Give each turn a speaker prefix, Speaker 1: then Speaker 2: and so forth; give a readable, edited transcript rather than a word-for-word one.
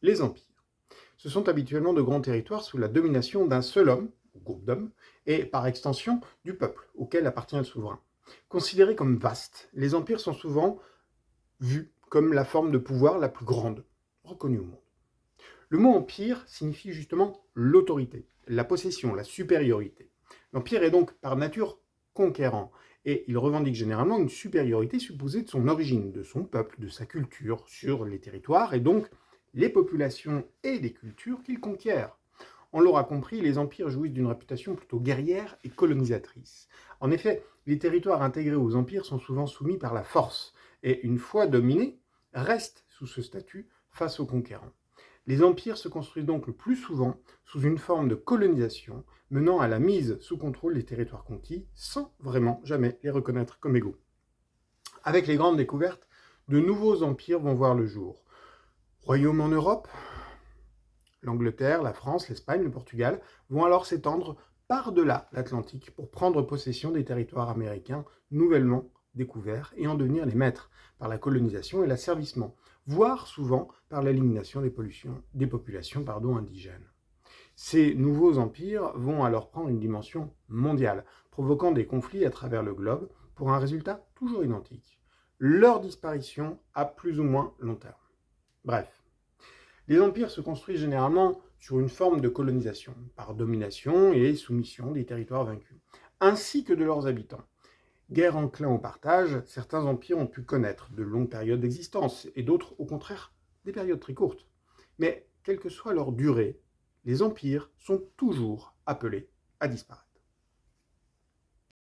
Speaker 1: Les empires. Ce sont habituellement de grands territoires sous la domination d'un seul homme, ou groupe d'hommes, et par extension du peuple, auquel appartient le souverain. Considérés comme vastes, les empires sont souvent vus comme la forme de pouvoir la plus grande reconnue au monde. Le mot empire signifie justement l'autorité, la possession, la supériorité. L'empire est donc par nature conquérant, et il revendique généralement une supériorité supposée de son origine, de son peuple, de sa culture sur les territoires, et donc les populations et les cultures qu'il conquiert. On l'aura compris, les empires jouissent d'une réputation plutôt guerrière et colonisatrice. En effet, les territoires intégrés aux empires sont souvent soumis par la force, et une fois dominés, restent sous ce statut face aux conquérants. Les empires se construisent donc le plus souvent sous une forme de colonisation, menant à la mise sous contrôle des territoires conquis, sans vraiment jamais les reconnaître comme égaux. Avec les grandes découvertes, de nouveaux empires vont voir le jour. Royaumes en Europe, l'Angleterre, la France, l'Espagne, le Portugal vont alors s'étendre par-delà l'Atlantique pour prendre possession des territoires américains nouvellement découverts et en devenir les maîtres par la colonisation et l'asservissement, voire souvent par l'élimination des populations indigènes. Ces nouveaux empires vont alors prendre une dimension mondiale, provoquant des conflits à travers le globe pour un résultat toujours identique. Leur disparition à plus ou moins long terme. Bref, les empires se construisent généralement sur une forme de colonisation, par domination et soumission des territoires vaincus, ainsi que de leurs habitants. Guerre enclin au partage, certains empires ont pu connaître de longues périodes d'existence, et d'autres, au contraire, des périodes très courtes. Mais, quelle que soit leur durée, les empires sont toujours appelés à disparaître.